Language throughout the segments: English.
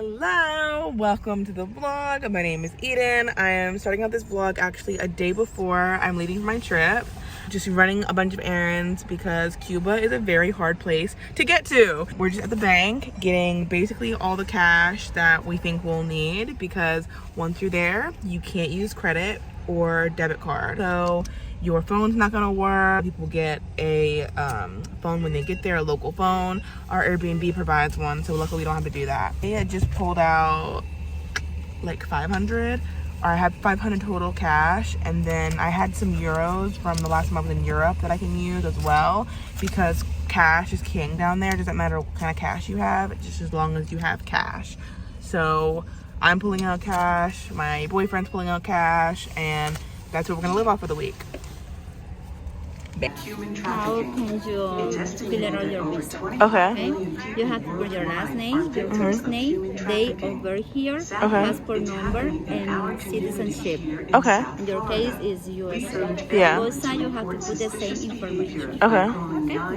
Hello, welcome to the vlog. My name is Eden. I am starting out this vlog actually a day before I'm leaving for my trip. Just running a bunch of errands because Cuba is a very hard place to get to. We're just at the bank getting basically all the cash that we think we'll need because once you're there, you can't use credit or debit card. So your phone's not gonna work. People get a phone when they get there, a local phone. Our Airbnb provides one, so luckily we don't have to do that. They had just pulled out like 500, or I had 500 total cash, and then I had some euros from the last time I was in Europe that I can use as well, because cash is king down there. It doesn't matter what kind of cash you have, it's just as long as you have cash. So I'm pulling out cash, my boyfriend's pulling out cash, and that's what we're gonna live off for the week. How can you fill out your visa? Okay. You have to put your last name, your first name, date of birth here, passport number, and citizenship. Okay. In your case is USA. Yeah. Both sides you have to put the same information. Okay. Okay.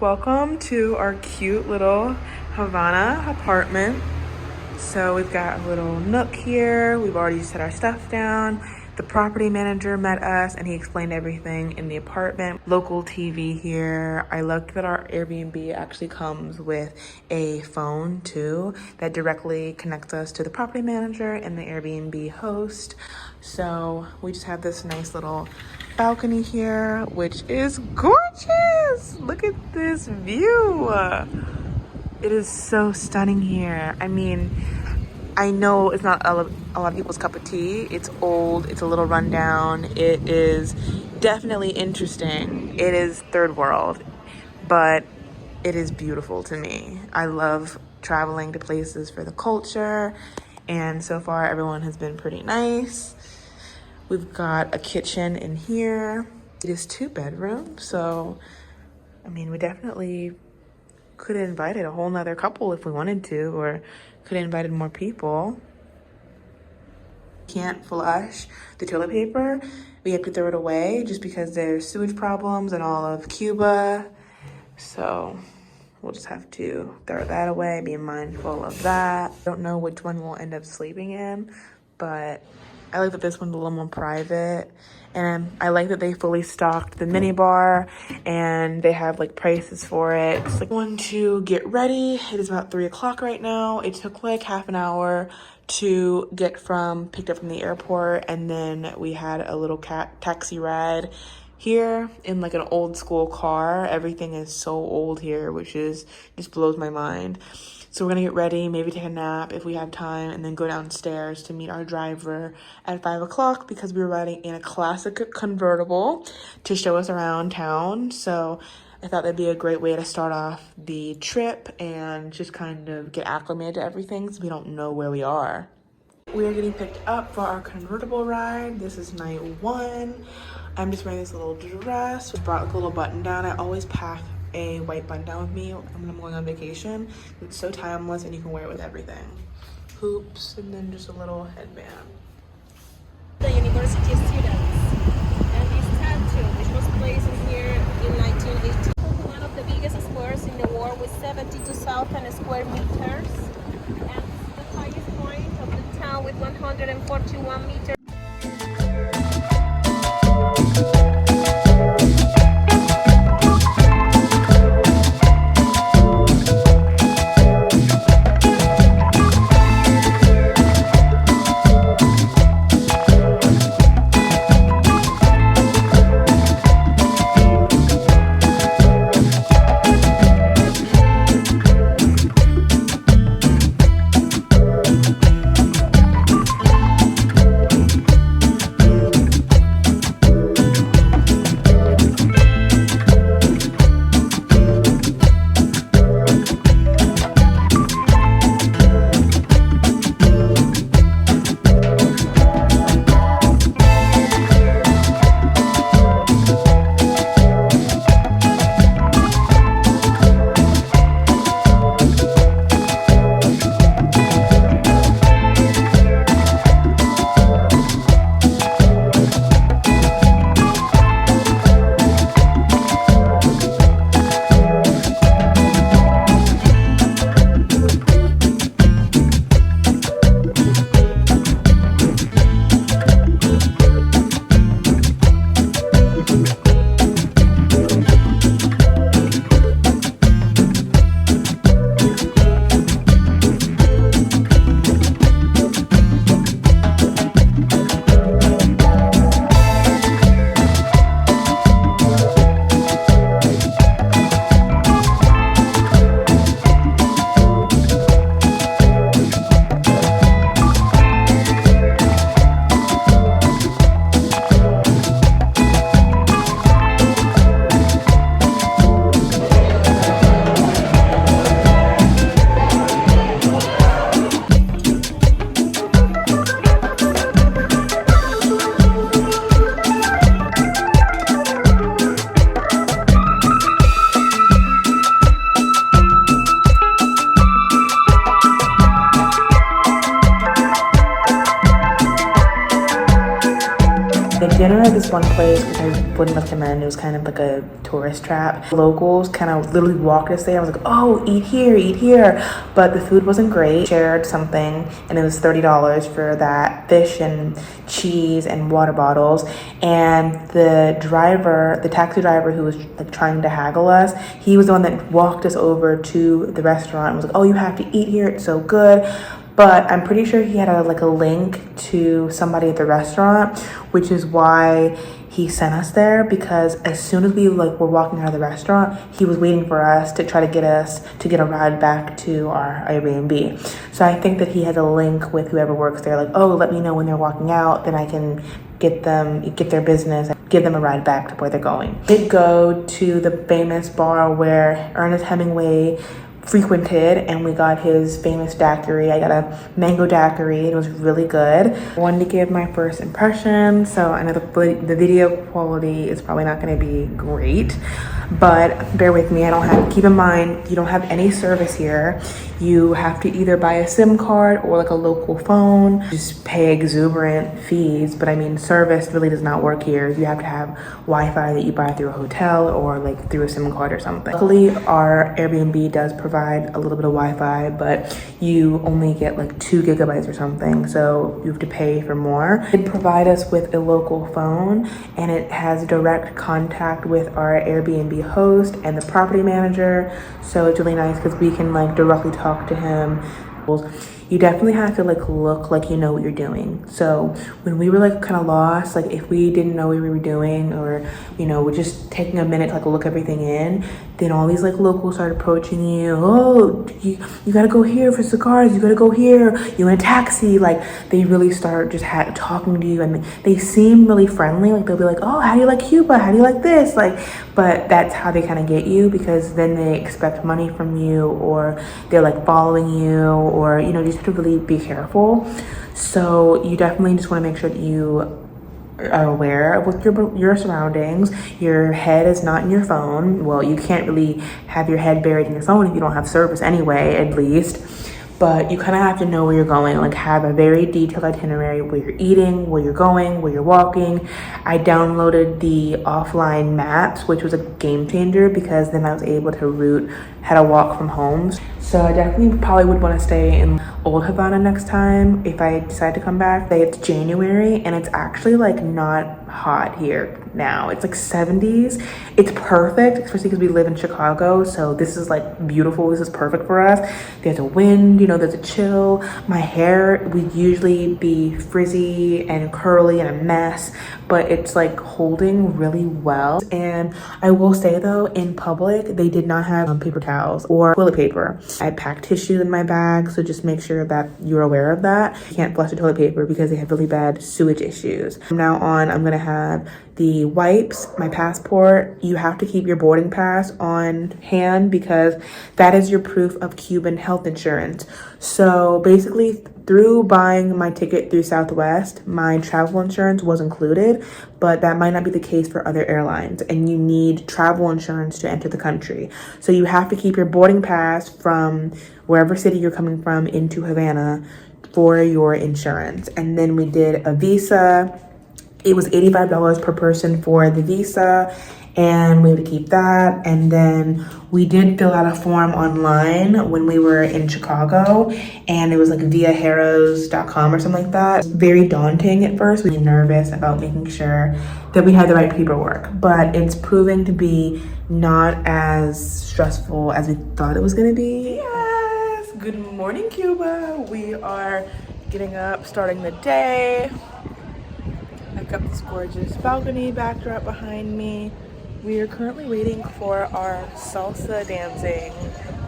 Welcome to our cute little Havana apartment. So we've got a little nook here. We've already set our stuff down. The property manager met us and he explained everything in the apartment. Local TV here. I looked that our Airbnb actually comes with a phone too that directly connects us to the property manager and the Airbnb host. So we just have this nice little balcony here, which is gorgeous. Look at this view. It is so stunning here. I mean, I know it's not a lot of people's cup of tea. It's old, it's a little rundown. It is definitely interesting. It is third world, but it is beautiful to me. I love traveling to places for the culture, and so far everyone has been pretty nice. We've got a kitchen in here. It is 2 bedrooms, so I mean, we definitely could have invited a whole nother couple if we wanted to, or could have invited more people. Can't flush the toilet paper. We have to throw it away just because there's sewage problems in all of Cuba. So we'll just have to throw that away, be mindful of that. Don't know which one we'll end up sleeping in, but I like that this one's a little more private, and I like that they fully stocked the mini bar and they have like prices for it. Just like going to get ready. It is about 3 o'clock right now. It took like half an hour to get picked up from the airport, and then we had a little taxi ride here in like an old school car. Everything is so old here, which is just blows my mind. So we're gonna get ready, maybe take a nap if we have time, and then go downstairs to meet our driver at 5 o'clock because we were riding in a classic convertible to show us around town. So I thought that'd be a great way to start off the trip and just kind of get acclimated to everything so we don't know where we are. We are getting picked up for our convertible ride. This is night 1. I'm just wearing this little dress. We brought like a little button down. I always pack a white button down with me when I'm going on vacation. It's so timeless and you can wear it with everything. Hoops and then just a little headband. The university students, and this statue, which was placed in here in 1918, one of the biggest squares in the world with 72,000 square meters, and the highest point of the town with 141 meters. dinner at this one place, which I wouldn't recommend. It was kind of like a tourist trap. Locals kind of literally walked us there. I was like, oh, eat here, eat here. But the food wasn't great. Shared something and it was $30 for that, fish and cheese and water bottles. And the taxi driver who was like trying to haggle us, he was the one that walked us over to the restaurant and was like, oh, you have to eat here, it's so good. But I'm pretty sure he had a link to somebody at the restaurant, which is why he sent us there, because as soon as we were walking out of the restaurant, he was waiting for us to try to get a ride back to our Airbnb. So I think that he has a link with whoever works there, like, oh, let me know when they're walking out, then I can get their business, give them a ride back to where they're going. I did go to the famous bar where Ernest Hemingway frequented, and we got his famous daiquiri. I got a mango daiquiri. It was really good. I wanted to give my first impression, so I know the video quality is probably not going to be great, but bear with me. Keep in mind, you don't have any service here. You have to either buy a SIM card or like a local phone, just pay exuberant fees. But I mean, service really does not work here. You have to have Wi-Fi that you buy through a hotel or like through a SIM card or something. Luckily, our Airbnb does provide a little bit of Wi-Fi, but you only get like 2 gigabytes or something, so you have to pay for more. It provide us with a local phone, and it has direct contact with our Airbnb host and the property manager, so it's really nice because we can like directly talk to him. You definitely have to look like you know what you're doing. So when we were kind of lost, if we didn't know what we were doing, or we're just taking a minute to look everything in, then all these locals start approaching you. Oh, you gotta go here for cigars, you gotta go here, you in a taxi. They really start just talking to you, and they seem really friendly. They'll be like, oh, how do you like Cuba, how do you like this, but that's how they kind of get you, because then they expect money from you, or they're following you, or you just have to really be careful. So you definitely just want to make sure that you are aware of what your surroundings. Your head is not in your phone. Well, you can't really have your head buried in your phone if you don't have service anyway, at least. But you kind of have to know where you're going, have a very detailed itinerary, where you're eating, where you're going, where you're walking. I downloaded the offline maps, which was a game changer, because then I was able to route how to walk from home. So I definitely probably would want to stay in Old Havana next time if I decide to come back. It's January and it's actually not hot here now. It's 70s. It's perfect, especially because we live in Chicago. So this is beautiful. This is perfect for us. There's a wind, there's a chill. My hair would usually be frizzy and curly and a mess, but it's holding really well. And I will say though, in public, they did not have paper towels or toilet paper. I packed tissue in my bag, so just make sure that you're aware of that. You can't flush the toilet paper because they have really bad sewage issues. From now on, I'm gonna have the wipes, my passport. You have to keep your boarding pass on hand because that is your proof of Cuban health insurance. So basically, through buying my ticket through Southwest, my travel insurance was included, but that might not be the case for other airlines, and you need travel insurance to enter the country. So you have to keep your boarding pass from wherever city you're coming from into Havana for your insurance. And then we did a visa. It was $85 per person for the visa, and we had to keep that. And then we did fill out a form online when we were in Chicago, and it was via harrows.com or something like that. Very daunting at first. We were nervous about making sure that we had the right paperwork, but it's proving to be not as stressful as we thought it was gonna be. Yes, good morning, Cuba. We are getting up, starting the day. I've got this gorgeous balcony backdrop behind me. We are currently waiting for our salsa dancing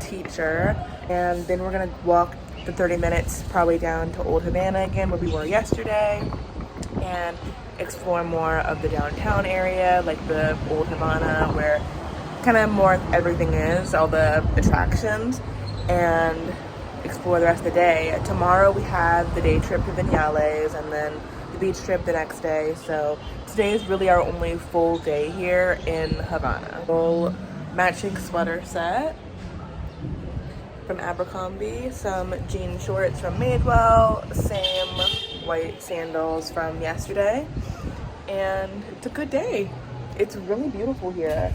teacher, and then we're gonna walk the 30 minutes probably down to Old Havana again, where we were yesterday, and explore more of the downtown area, the Old Havana, where kind of more everything is, all the attractions, and explore the rest of the day. Tomorrow we have the day trip to Vinales, and then the beach trip the next day. So today is really our only full day here in Havana. Full matching sweater set from Abercrombie, some jean shorts from Madewell, same white sandals from yesterday, and it's a good day. It's really beautiful here.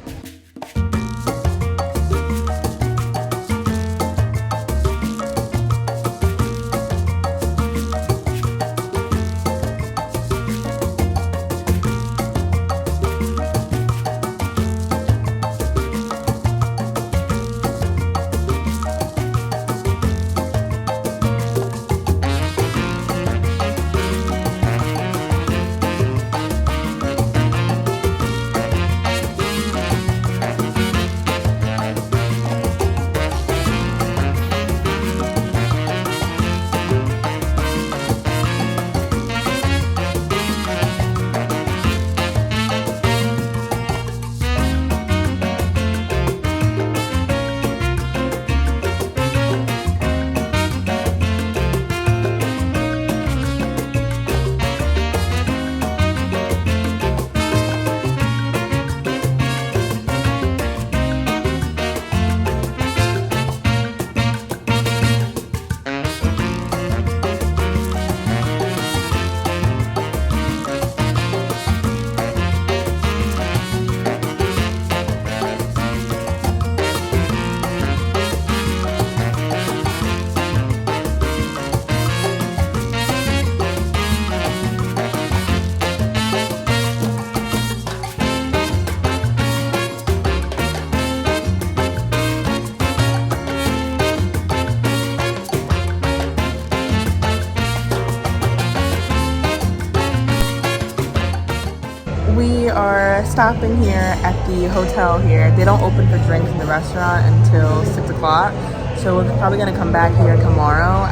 We are stopping here at the hotel here. They don't open for drinks in the restaurant until 6 o'clock. So we're probably gonna come back here tomorrow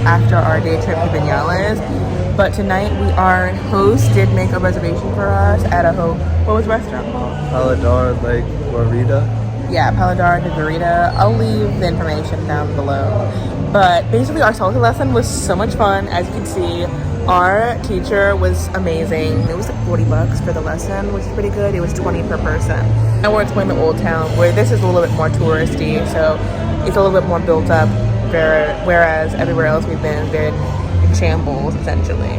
after our day trip to Vinales. But tonight our host did make a reservation for us at what was the restaurant called? Paladar Lake Guarita. Yeah, Paladar de Guarita. I'll leave the information down below. But basically our salsa lesson was so much fun. As you can see, our teacher was amazing. It was like $40 for the lesson, which is pretty good. It was 20 per person. And we're exploring the old town, where this is a little bit more touristy, so it's a little bit more built up, whereas everywhere else we've been, they're in shambles, essentially.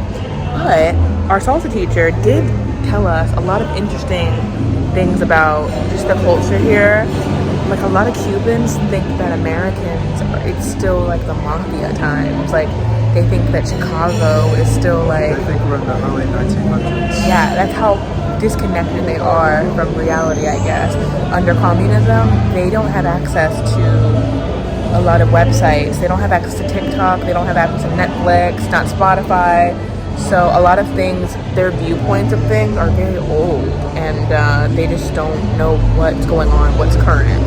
But our salsa teacher did tell us a lot of interesting things about just the culture here. Like, a lot of Cubans think that Americans, it's still like the mafia times. Like, they think that Chicago is still like... I think we're in the early 1900s. Yeah, that's how disconnected they are from reality, I guess. Under communism, they don't have access to a lot of websites. They don't have access to TikTok. They don't have access to Netflix, not Spotify. So a lot of things, their viewpoints of things are very old, and they just don't know what's going on, what's current.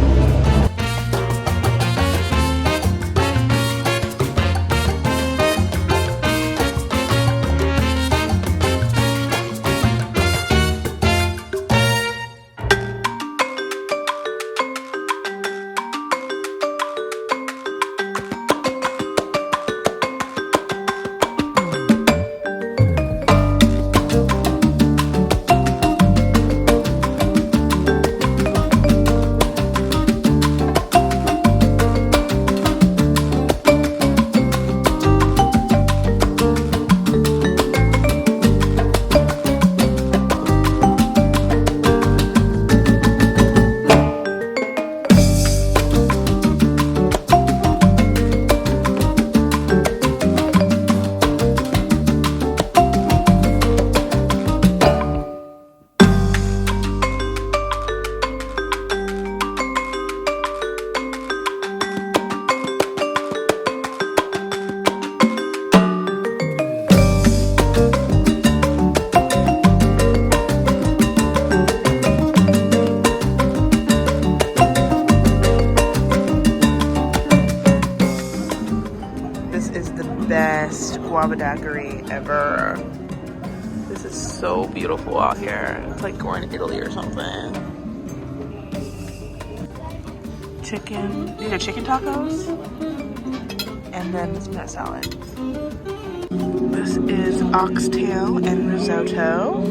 Guava daiquiri ever. This is so beautiful out here. It's like going to Italy or something. Chicken. These are chicken tacos. And then this peanut salad. This is oxtail and risotto.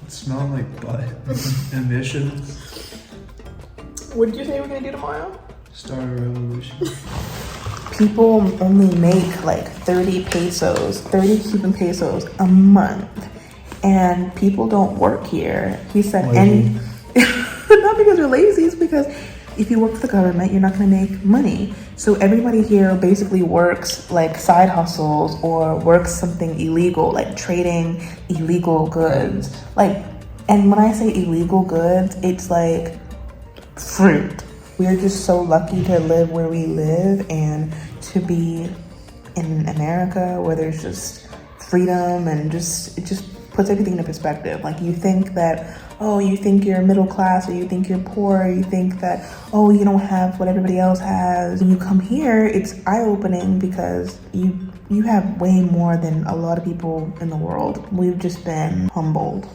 It smelled like butt. Emissions. What did you say we're gonna do tomorrow? Start a revolution. People only make like 30 Cuban pesos a month. And people don't work here. He said, Lazy. Not because they're lazy, it's because if you work for the government, you're not gonna make money. So everybody here basically works like side hustles or works something illegal, like trading illegal goods. Like, and when I say illegal goods, it's like fruit. We're just so lucky to live where we live and to be in America where there's just freedom and it just puts everything into perspective. Like you think that, oh, you think you're middle class or you think you're poor, or you think that, oh, you don't have what everybody else has. When you come here, it's eye-opening because you have way more than a lot of people in the world. We've just been humbled.